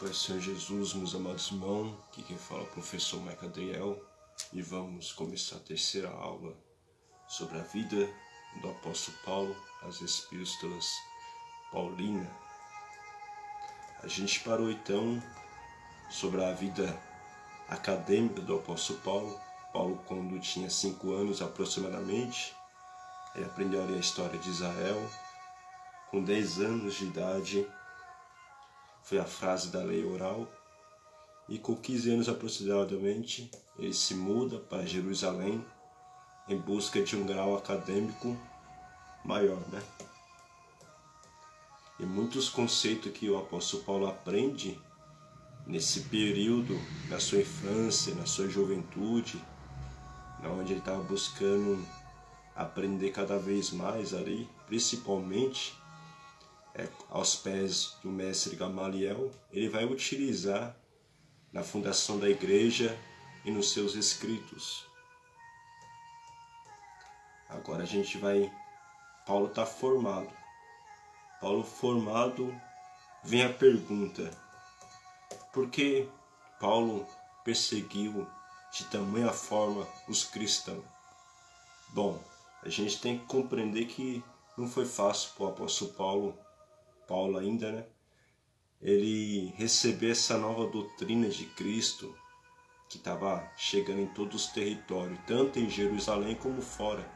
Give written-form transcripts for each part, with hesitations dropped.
Pai Senhor Jesus, meus amados irmãos, aqui quem fala é o professor Mike Adriel e vamos começar a terceira aula sobre a vida do apóstolo Paulo, as epístolas paulinas. A gente parou então sobre a vida acadêmica do apóstolo Paulo. Paulo, quando tinha 5 anos aproximadamente, ele aprendeu ali a história de Israel. Com 10 anos de idade, foi a frase da lei oral, e com 15 anos aproximadamente, ele se muda para Jerusalém em busca de um grau acadêmico maior, E muitos conceitos que o apóstolo Paulo aprende nesse período, na sua infância, na sua juventude, onde ele estava buscando aprender cada vez mais ali, principalmente aos pés do mestre Gamaliel, ele vai utilizar na fundação da igreja e nos seus escritos. Agora Paulo está formado. Paulo formado, vem a pergunta: por que Paulo perseguiu de tamanha forma os cristãos? Bom, a gente tem que compreender que não foi fácil para o apóstolo Paulo ainda, ele receber essa nova doutrina de Cristo que estava chegando em todos os territórios, tanto em Jerusalém como fora.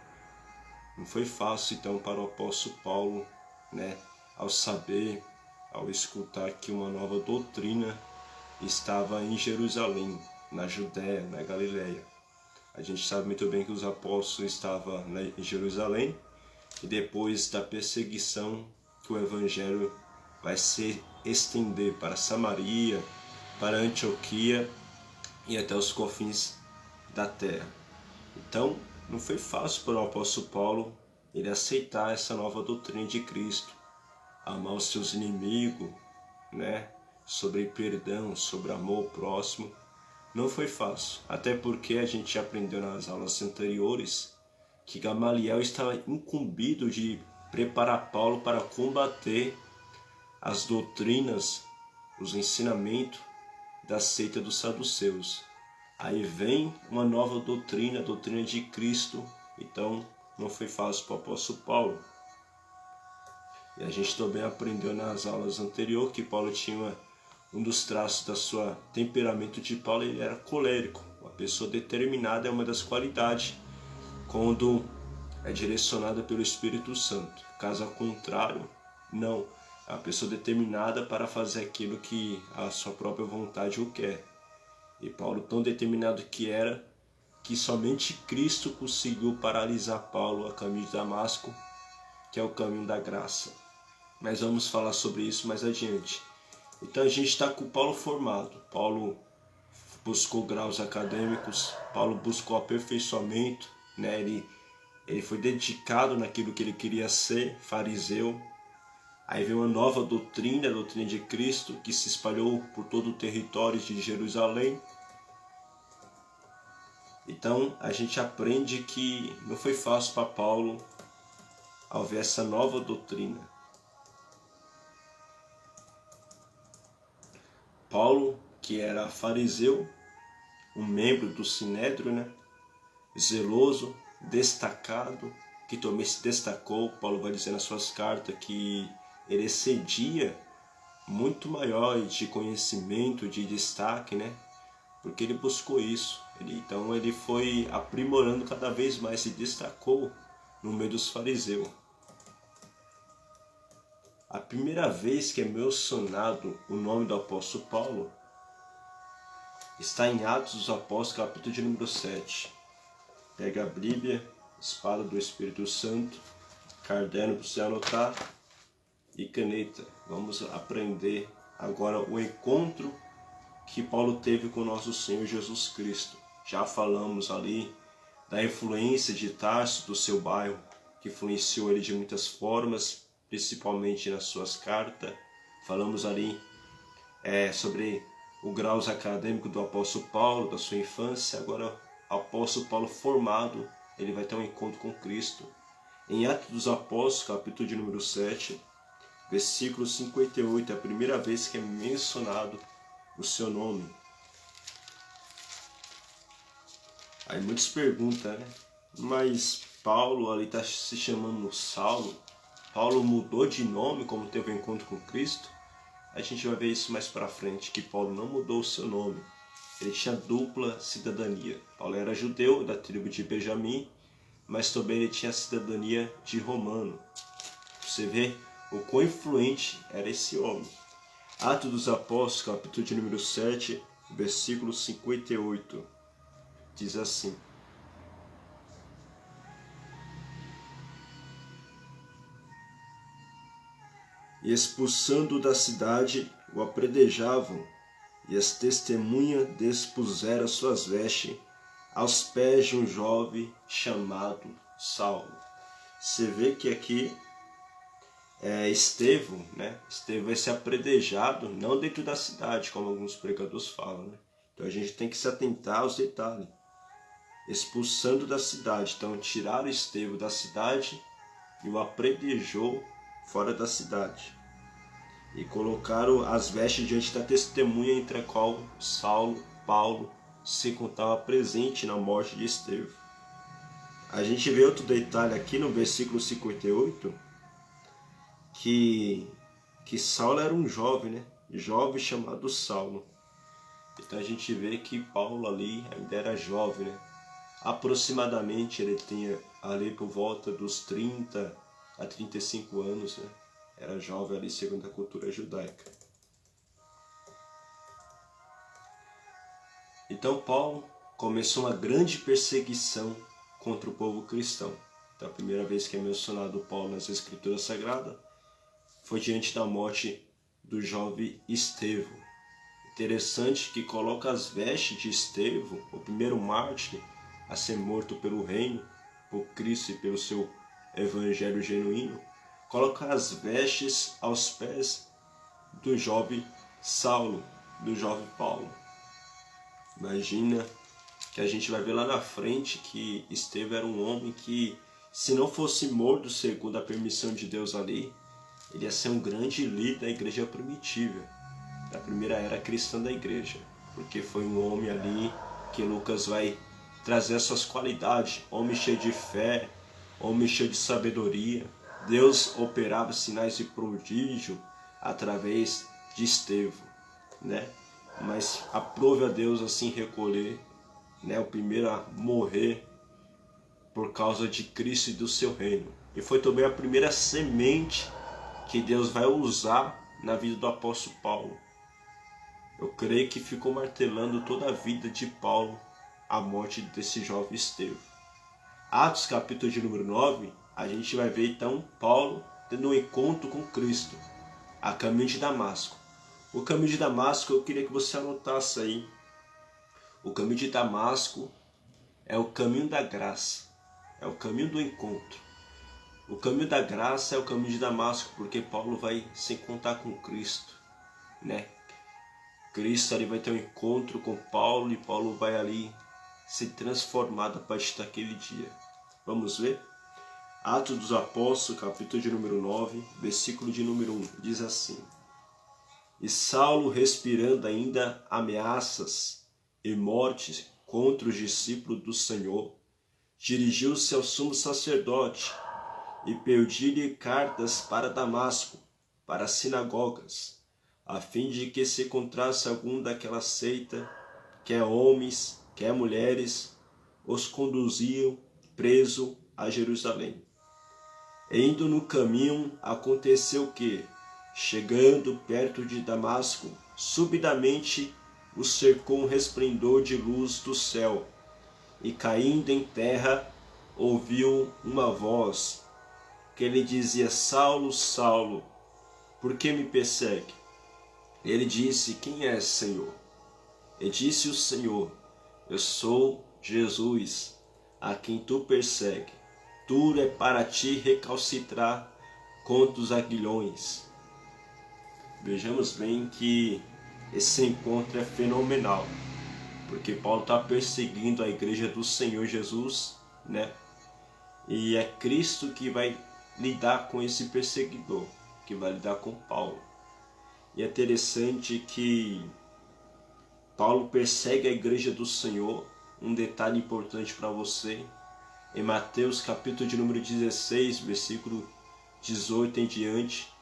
Não foi fácil então para o apóstolo Paulo, ao saber, ao escutar que uma nova doutrina estava em Jerusalém, na Judéia, na Galileia. A gente sabe muito bem que os apóstolos estavam em Jerusalém e depois da perseguição que o evangelho vai se estender para Samaria, para Antioquia e até os confins da terra. Então, não foi fácil para o apóstolo Paulo ele aceitar essa nova doutrina de Cristo, amar os seus inimigos, sobre perdão, sobre amor ao próximo. Não foi fácil, até porque a gente aprendeu nas aulas anteriores que Gamaliel estava incumbido de preparar Paulo para combater as doutrinas, os ensinamentos da seita dos saduceus. Aí vem uma nova doutrina, a doutrina de Cristo. Então não foi fácil para o apóstolo Paulo. E a gente também aprendeu nas aulas anteriores que Paulo tinha um dos traços da sua temperamento de Paulo, ele era colérico. Uma pessoa determinada é uma das qualidades quando é direcionada pelo Espírito Santo. Caso ao contrário, não. É uma pessoa determinada para fazer aquilo que a sua própria vontade o quer. E Paulo, tão determinado que era, que somente Cristo conseguiu paralisar Paulo a caminho de Damasco, que é o caminho da graça. Mas vamos falar sobre isso mais adiante. Então a gente está com o Paulo formado. Paulo buscou graus acadêmicos, Paulo buscou aperfeiçoamento, ele foi dedicado naquilo que ele queria ser, fariseu. Aí veio uma nova doutrina, a doutrina de Cristo, que se espalhou por todo o território de Jerusalém. Então a gente aprende que não foi fácil para Paulo ao ver essa nova doutrina. Paulo, que era fariseu, um membro do Sinédrio, zeloso, destacado, que também se destacou, Paulo vai dizer nas suas cartas que ele excedia muito maior de conhecimento, de destaque, porque ele buscou isso. Então ele foi aprimorando cada vez mais, se destacou no meio dos fariseus. A primeira vez que é mencionado o nome do apóstolo Paulo está em Atos dos Apóstolos, capítulo de número 7. Pega a Bíblia, espada do Espírito Santo, caderno para você anotar e caneta. Vamos aprender agora o encontro que Paulo teve com nosso Senhor Jesus Cristo. Já falamos ali da influência de Tarso, do seu bairro, que influenciou ele de muitas formas, principalmente nas suas cartas. Falamos ali sobre o graus acadêmico do apóstolo Paulo, da sua infância. Agora, o apóstolo Paulo formado, ele vai ter um encontro com Cristo. Em Atos dos Apóstolos, capítulo de número 7, versículo 58, é a primeira vez que é mencionado o seu nome. Aí muitos perguntam, né? Mas Paulo ali está se chamando Saulo. Paulo mudou de nome como teve um encontro com Cristo? A gente vai ver isso mais para frente, que Paulo não mudou o seu nome. Ele tinha dupla cidadania. Paulo era judeu da tribo de Benjamim, mas também ele tinha a cidadania de romano. Você vê o quão influente era esse homem. Atos dos Apóstolos, capítulo de número 7, versículo 58, diz assim: E expulsando da cidade, o apredejavam, e as testemunhas despuseram suas vestes aos pés de um jovem chamado Saulo. Você vê que aqui Estevão, né? Estevão vai ser apredejado, não dentro da cidade, como alguns pregadores falam, né? Então a gente tem que se atentar aos detalhes. Expulsando da cidade, então tiraram Estevão da cidade e o apredejou fora da cidade. E colocaram as vestes diante da testemunha, entre a qual Paulo se encontrava presente na morte de Estevão. A gente vê outro detalhe aqui no versículo 58, que Saulo era um jovem, né? Jovem chamado Saulo. Então a gente vê que Paulo ali ainda era jovem, né? Aproximadamente ele tinha ali por volta dos 30 a 35 anos, né? Era jovem ali segundo a cultura judaica. Então Paulo começou uma grande perseguição contra o povo cristão. Então a primeira vez que é mencionado Paulo nas Escrituras Sagradas foi diante da morte do jovem Estevão. Interessante que coloca as vestes de Estevão, o primeiro mártir a ser morto pelo reino, por Cristo e pelo seu evangelho genuíno, coloca as vestes aos pés do jovem Saulo, do jovem Paulo. Imagina que a gente vai ver lá na frente que Estevão era um homem que, se não fosse morto segundo a permissão de Deus ali, ele ia ser um grande líder da igreja primitiva, da primeira era cristã da igreja, porque foi um homem ali que Lucas vai trazer as suas qualidades, homem cheio de fé, homem cheio de sabedoria. Deus operava sinais de prodígio através de Estevão, né? Mas aprove a Deus assim recolher, né, o primeiro a morrer por causa de Cristo e do seu reino. E foi também a primeira semente que Deus vai usar na vida do apóstolo Paulo. Eu creio que ficou martelando toda a vida de Paulo a morte desse jovem Estevão. Atos capítulo de número 9, a gente vai ver então Paulo tendo um encontro com Cristo a caminho de Damasco. O caminho de Damasco eu queria que você anotasse aí. O caminho de Damasco é o caminho da graça, é o caminho do encontro. O caminho da graça é o caminho de Damasco, porque Paulo vai se encontrar com Cristo, né? Cristo ali vai ter um encontro com Paulo e Paulo vai ali se transformar a partir daquele dia. Vamos ver? Atos dos Apóstolos, capítulo de número 9, versículo de número 1, diz assim: E Saulo, respirando ainda ameaças e mortes contra os discípulos do Senhor, dirigiu-se ao sumo sacerdote e pediu-lhe cartas para Damasco, para as sinagogas, a fim de que se encontrasse algum daquela seita, quer homens, quer mulheres, os conduziam preso a Jerusalém. E indo no caminho, aconteceu que, chegando perto de Damasco, subitamente o cercou um resplendor de luz do céu, e caindo em terra, ouviu uma voz que lhe dizia: Saulo, Saulo, por que me persegue? Ele disse: Quem és, Senhor? E disse o Senhor: Eu sou Jesus, a quem tu persegue. Duro é para ti recalcitrar contra os aguilhões. Vejamos bem que esse encontro é fenomenal, porque Paulo está perseguindo a igreja do Senhor Jesus, né? E é Cristo que vai lidar com esse perseguidor, que vai lidar com Paulo. E é interessante que Paulo persegue a igreja do Senhor. Um detalhe importante para você, em Mateus capítulo de número 16, versículo 18 em diante,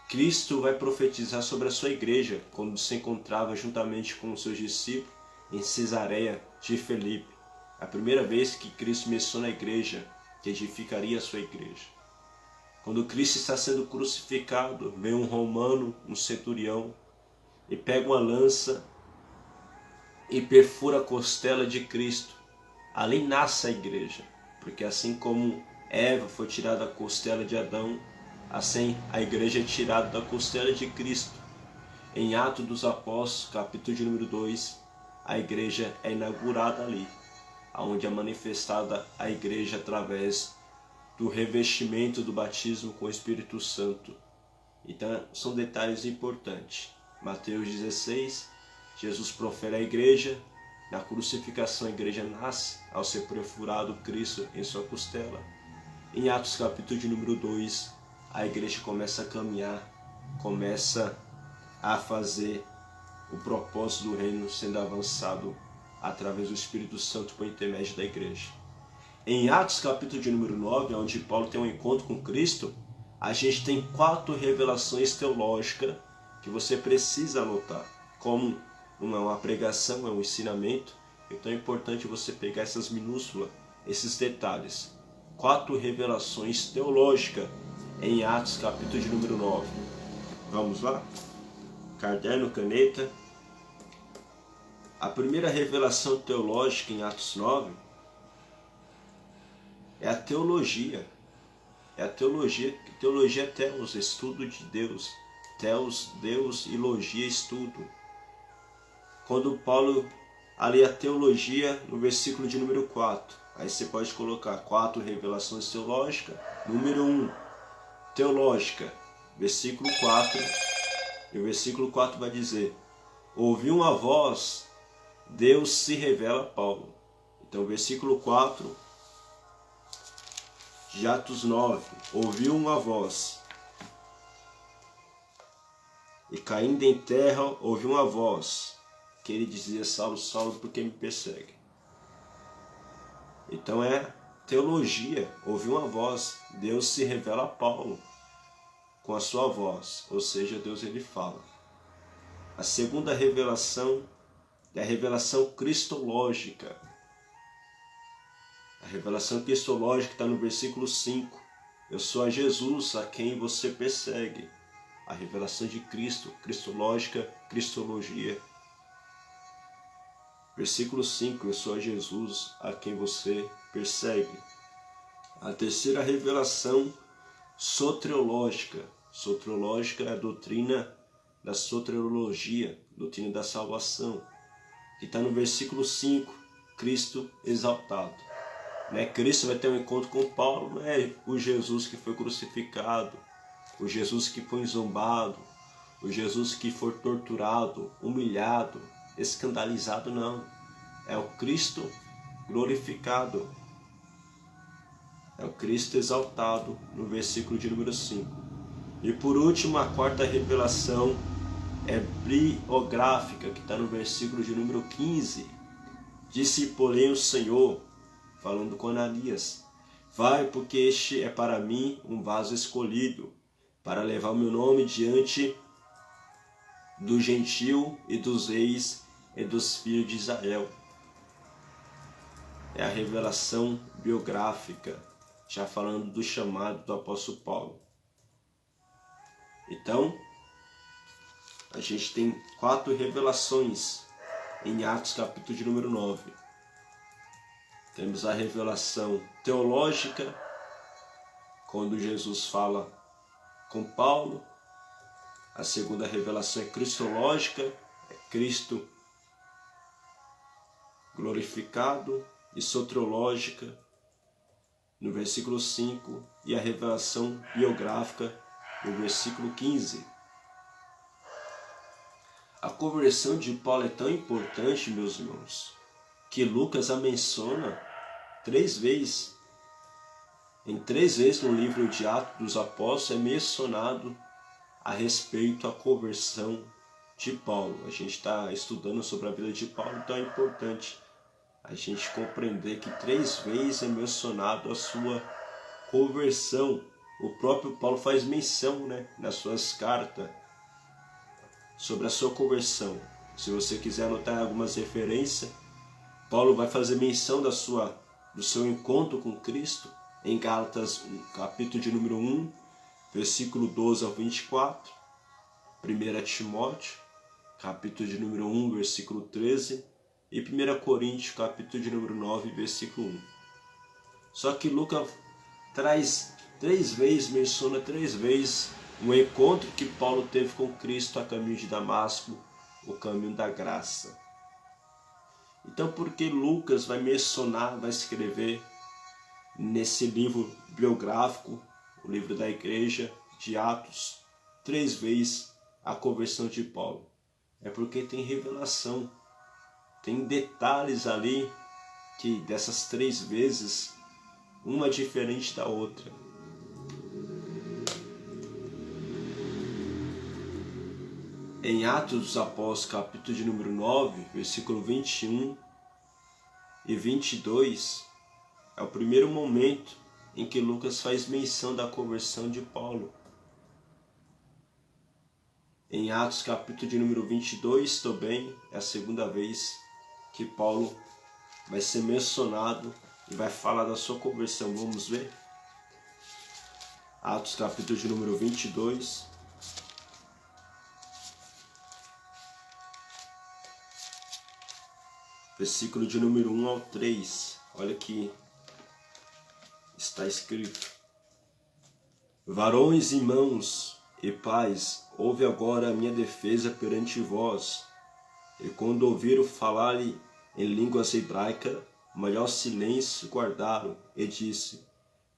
Cristo vai profetizar sobre a sua igreja quando se encontrava juntamente com os seus discípulos em Cesareia de Filipe. A primeira vez que Cristo menciona a igreja, que edificaria a sua igreja. Quando Cristo está sendo crucificado, vem um romano, um centurião, e pega uma lança e perfura a costela de Cristo. Ali nasce a igreja, porque assim como Eva foi tirada da costela de Adão, assim a igreja é tirada da costela de Cristo. Em Atos dos Apóstolos, capítulo de número 2, a igreja é inaugurada ali, onde é manifestada a igreja através do revestimento do batismo com o Espírito Santo. Então são detalhes importantes. Mateus 16, Jesus profere a igreja. Na crucificação a igreja nasce ao ser perfurado Cristo em sua costela. Em Atos capítulo de número 2, a igreja começa a caminhar, começa a fazer o propósito do reino sendo avançado através do Espírito Santo por intermédio da igreja. Em Atos capítulo de número 9, onde Paulo tem um encontro com Cristo, a gente tem 4 revelações teológicas que você precisa anotar. Como não é uma pregação, é um ensinamento, então é importante você pegar essas minúsculas, esses detalhes. 4 revelações teológicas em Atos capítulo de número 9. Vamos lá? Caderno, caneta. A primeira revelação teológica em Atos 9 é a teologia. É a teologia. Teologia é teos, estudo de Deus. Teos, Deus, e logia, estudo. Quando Paulo ali a teologia no versículo de número 4. Aí você pode colocar 4 revelações teológicas. Número 1, teológica, versículo 4. E o versículo 4 vai dizer: ouvi uma voz, Deus se revela a Paulo. Então o versículo 4 de Atos 9, ouviu uma voz, e caindo em terra ouviu uma voz, que ele dizia: Saulo, Saulo, por que me persegue? Então é teologia, ouviu uma voz, Deus se revela a Paulo com a sua voz, ou seja, Deus ele fala. A segunda revelação é a revelação cristológica. A revelação cristológica está no versículo 5. Eu sou a Jesus a quem você persegue. A revelação de Cristo, cristológica, cristologia. Versículo 5. Eu sou a Jesus a quem você persegue. A terceira revelação soteriológica. Soteriológica é a doutrina da soteriologia, doutrina da salvação, que está no versículo 5. Cristo exaltado. Cristo vai ter um encontro com Paulo, não é o Jesus que foi crucificado, o Jesus que foi zombado, o Jesus que foi torturado, humilhado, escandalizado, não. É o Cristo glorificado, é o Cristo exaltado, no versículo de número 5. E por último, a quarta revelação é biográfica, que está no versículo de número 15. Disse, porém, o Senhor, falando com Ananias: vai, porque este é para mim um vaso escolhido, para levar o meu nome diante do gentil e dos reis e dos filhos de Israel. É a revelação biográfica, já falando do chamado do apóstolo Paulo. Então, a gente tem 4 revelações em Atos capítulo de número 9. Temos a revelação teológica, quando Jesus fala com Paulo. A segunda revelação é cristológica, é Cristo glorificado, e soteriológica, no versículo 5, e a revelação biográfica, no versículo 15. A conversão de Paulo é tão importante, meus irmãos, que Lucas a menciona 3 vezes. Em 3 vezes no livro de Atos dos Apóstolos é mencionado a respeito da conversão de Paulo. A gente está estudando sobre a vida de Paulo, então é importante a gente compreender que 3 vezes é mencionado a sua conversão. O próprio Paulo faz menção, nas suas cartas sobre a sua conversão. Se você quiser anotar algumas referências, Paulo vai fazer menção do seu encontro com Cristo em Gálatas, capítulo de número 1, versículo 12 ao 24, 1 Timóteo, capítulo de número 1, versículo 13, e 1 Coríntios, capítulo de número 9, versículo 1. Só que Lucas traz 3 vezes, menciona 3 vezes o encontro que Paulo teve com Cristo a caminho de Damasco, o caminho da graça. Então, por que Lucas vai mencionar, vai escrever nesse livro biográfico, o livro da igreja de Atos, 3 vezes a conversão de Paulo? É porque tem revelação, tem detalhes ali que dessas 3 vezes, uma diferente da outra. Em Atos dos Apóstolos, capítulo de número 9, versículo 21 e 22, é o primeiro momento em que Lucas faz menção da conversão de Paulo. Em Atos, capítulo de número 22, também é a segunda vez que Paulo vai ser mencionado e vai falar da sua conversão. Vamos ver? Atos, capítulo de número 22. Versículo de número 1 ao 3. Olha que está escrito: Varões, irmãos e pais, ouve agora a minha defesa perante vós. E quando ouviram falar em línguas hebraicas, maior silêncio guardaram, e disse: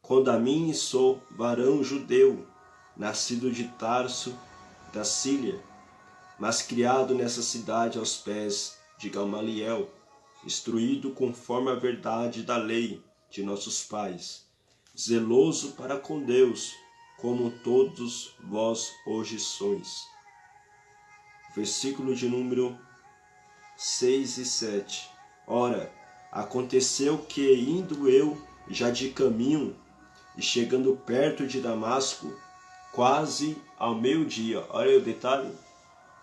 Quando a mim sou varão judeu, nascido de Tarso, da Síria, mas criado nessa cidade aos pés de Gamaliel, instruído conforme a verdade da lei de nossos pais, zeloso para com Deus, como todos vós hoje sois. Versículo de número 6 e 7. Ora, aconteceu que, indo eu já de caminho, e chegando perto de Damasco, quase ao meio-dia, olha o detalhe,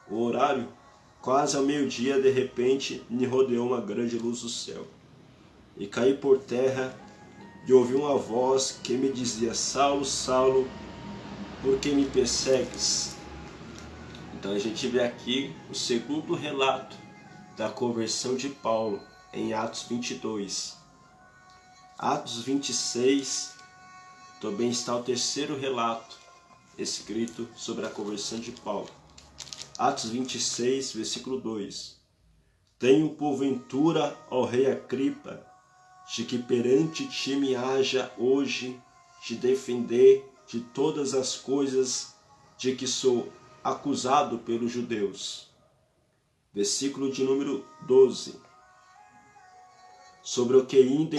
o horário, quase ao meio-dia, de repente, me rodeou uma grande luz do céu. E caí por terra, e ouvi uma voz que me dizia: Saulo, Saulo, por que me persegues? Então a gente vê aqui o segundo relato da conversão de Paulo, em Atos 22. Atos 26, também está o terceiro relato escrito sobre a conversão de Paulo. Atos 26, versículo 2. Tenho porventura, ó rei Agripa, de que perante ti me haja hoje de defender de todas as coisas de que sou acusado pelos judeus. Versículo de número 12. Sobre o que indo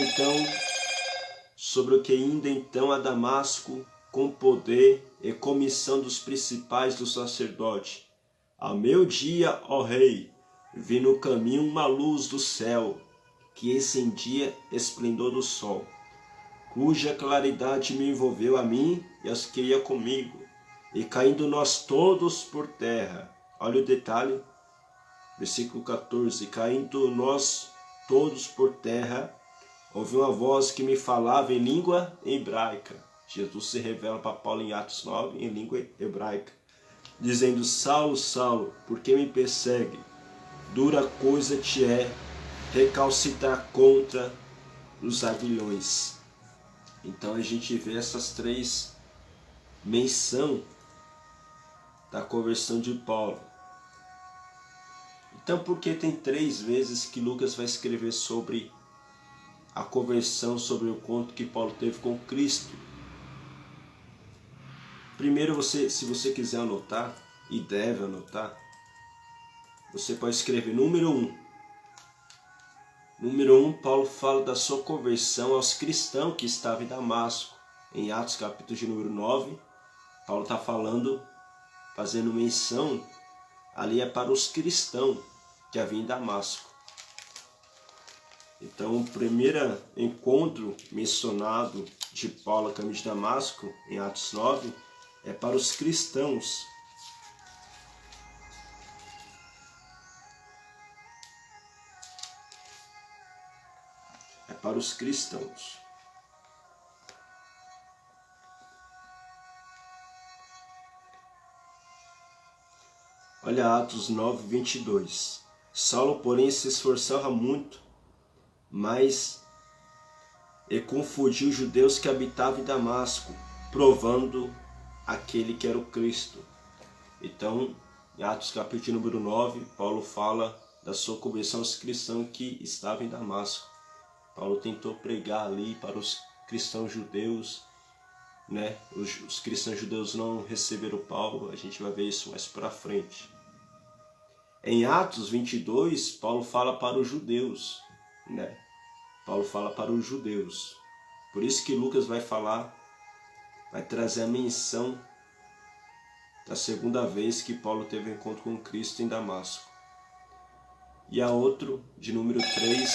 então a Damasco, com poder e comissão dos principais do sacerdote, ao meio-dia, ó rei, vi no caminho uma luz do céu, que encendia esplendor do sol, cuja claridade me envolveu a mim e aos que ia comigo, e caindo nós todos por terra. Olha o detalhe, versículo 14. Caindo nós todos por terra, ouvi uma voz que me falava em língua hebraica. Jesus se revela para Paulo em Atos 9, em língua hebraica, dizendo: Saulo, Saulo, por que me persegue? Dura coisa te é recalcitrar contra os aguilhões. Então a gente vê essas 3 menção da conversão de Paulo. Então, por que tem 3 vezes que Lucas vai escrever sobre a conversão, sobre o encontro que Paulo teve com Cristo? Primeiro, se você quiser anotar, e deve anotar, você pode escrever número 1. Número 1, Paulo fala da sua conversão aos cristãos que estavam em Damasco. Em Atos capítulo de número 9, Paulo está falando, fazendo menção ali é para os cristãos que haviam em Damasco. Então, o primeiro encontro mencionado de Paulo a caminho de Damasco, em Atos 9, é para os cristãos. É para os cristãos. Olha Atos 9, 22. Saulo, porém, se esforçava muito, mas confundiu os judeus que habitavam em Damasco, provando aquele que era o Cristo. Então, em Atos capítulo número 9, Paulo fala da sua conversão aos cristãos que estavam em Damasco. Paulo tentou pregar ali para os cristãos judeus, né? Os cristãos judeus não receberam Paulo, a gente vai ver isso mais para frente. Em Atos 22, Paulo fala para os judeus, né? Paulo fala para os judeus. Por isso que Lucas vai trazer a menção da segunda vez que Paulo teve um encontro com Cristo em Damasco. E a outro, de número 3,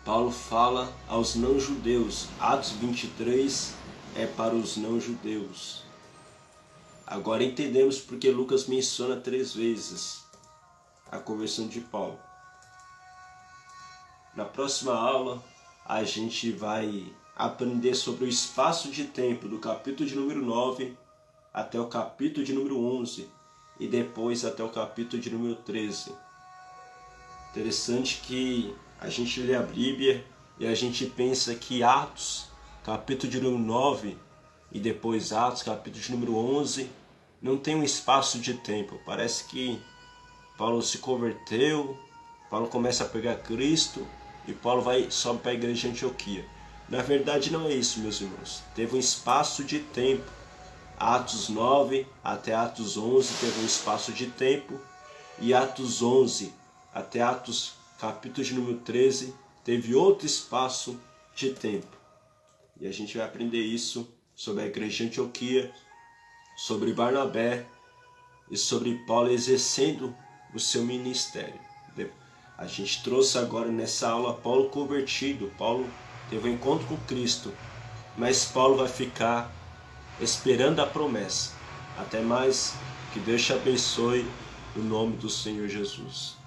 Paulo fala aos não-judeus. Atos 23 é para os não-judeus. Agora entendemos porque Lucas menciona 3 vezes a conversão de Paulo. Na próxima aula, a gente vai aprender sobre o espaço de tempo do capítulo de número 9 até o capítulo de número 11 e depois até o capítulo de número 13. Interessante que a gente lê a Bíblia e a gente pensa que Atos, capítulo de número 9 e depois Atos, capítulo de número 11, não tem um espaço de tempo. Parece que Paulo se converteu, Paulo começa a pregar Cristo e Paulo sobe para a igreja de Antioquia. Na verdade não é isso, meus irmãos. Teve um espaço de tempo. Atos 9 até Atos 11 teve um espaço de tempo. E Atos 11 até Atos capítulo de número 13 teve outro espaço de tempo. E a gente vai aprender isso sobre a igreja de Antioquia, sobre Barnabé e sobre Paulo exercendo o seu ministério. A gente trouxe agora nessa aula Paulo convertido. Paulo teve um encontro com Cristo, mas Paulo vai ficar esperando a promessa. Até mais, que Deus te abençoe, no nome do Senhor Jesus.